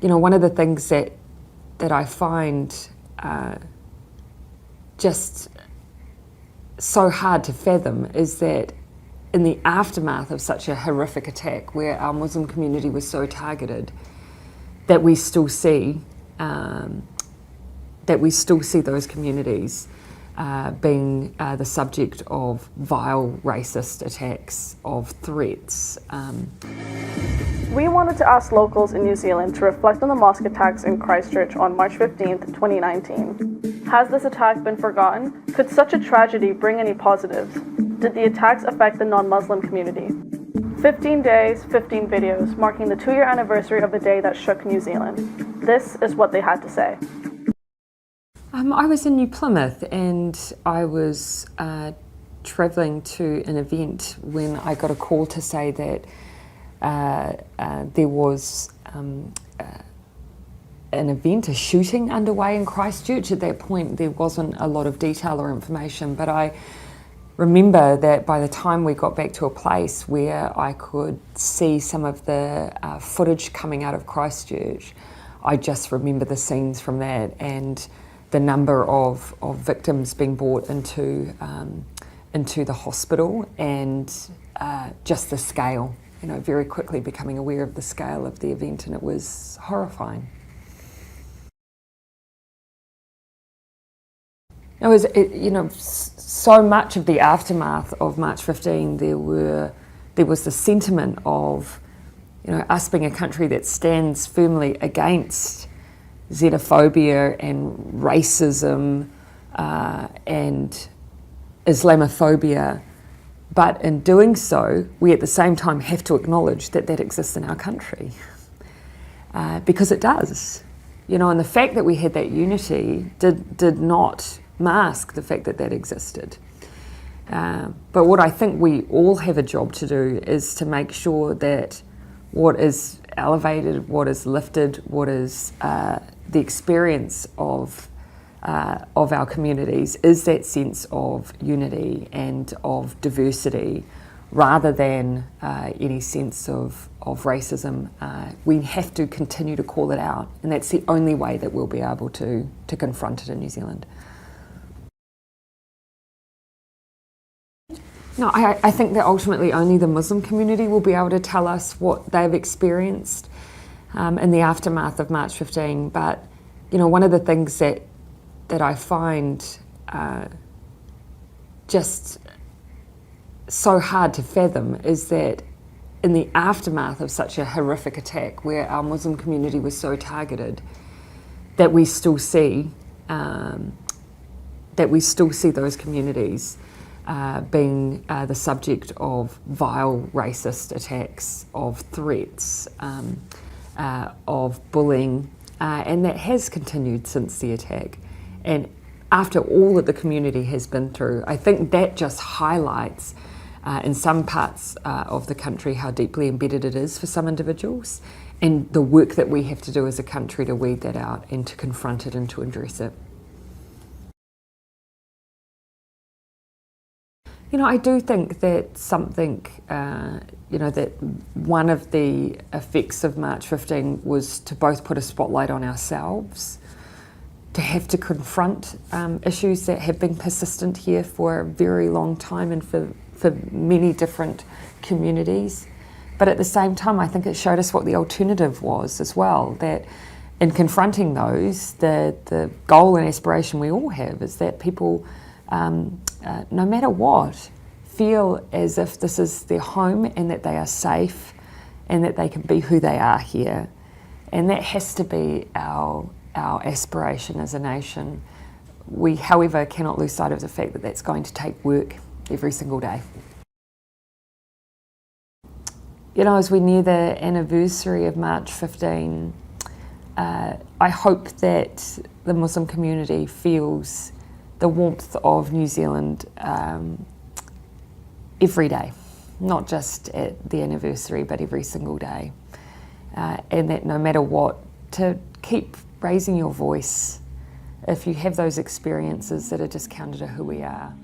You know, one of the things that I find just so hard to fathom is that in the aftermath of such a horrific attack where our Muslim community was so targeted, that we still see those communities being the subject of vile racist attacks, of threats. We wanted to ask locals in New Zealand to reflect on the mosque attacks in Christchurch on March 15th, 2019. Has this attack been forgotten? Could such a tragedy bring any positives? Did the attacks affect the non-Muslim community? 15 days, 15 videos, marking the 2-year anniversary of the day that shook New Zealand. This is what they had to say. I was in New Plymouth and I was travelling to an event when I got a call to say that there was an event, a shooting underway in Christchurch. At that point there wasn't a lot of detail or information, but I remember that by the time we got back to a place where I could see some of the footage coming out of Christchurch, I just remember the scenes from that and the number of victims being brought into the hospital, and just the scale, you know, very quickly becoming aware of the scale of the event, and it was horrifying. It was, so much of the aftermath of March 15, there was the sentiment of, us being a country that stands firmly against xenophobia and racism and Islamophobia, but in doing so, we at the same time have to acknowledge that that exists in our country, because it does. And the fact that we had that unity did not mask the fact that that existed. But what I think we all have a job to do is to make sure that what is elevated, what is lifted, what is the experience of our communities is that sense of unity and of diversity, rather than any sense of racism. We have to continue to call it out, and that's the only way that we'll be able to confront it in New Zealand. No, I think that ultimately only the Muslim community will be able to tell us what they've experienced in the aftermath of March 15. But, one of the things that I find just so hard to fathom is that in the aftermath of such a horrific attack where our Muslim community was so targeted, that we still see those communities being the subject of vile racist attacks, of threats, of bullying, and that has continued since the attack. And after all that the community has been through, I think that just highlights in some parts of the country how deeply embedded it is for some individuals, and the work that we have to do as a country to weed that out and to confront it and to address it. I do think that something, that one of the effects of March 15 was to both put a spotlight on ourselves, to have to confront issues that have been persistent here for a very long time and for many different communities. But at the same time, I think it showed us what the alternative was as well, that in confronting those, the goal and aspiration we all have is that people, no matter what, feel as if this is their home and that they are safe and that they can be who they are here. And that has to be our aspiration as a nation. We, however, cannot lose sight of the fact that that's going to take work every single day. As we near the anniversary of March 15, I hope that the Muslim community feels the warmth of New Zealand every day, not just at the anniversary, but every single day. And that no matter what, to keep raising your voice if you have those experiences that are just counter to who we are.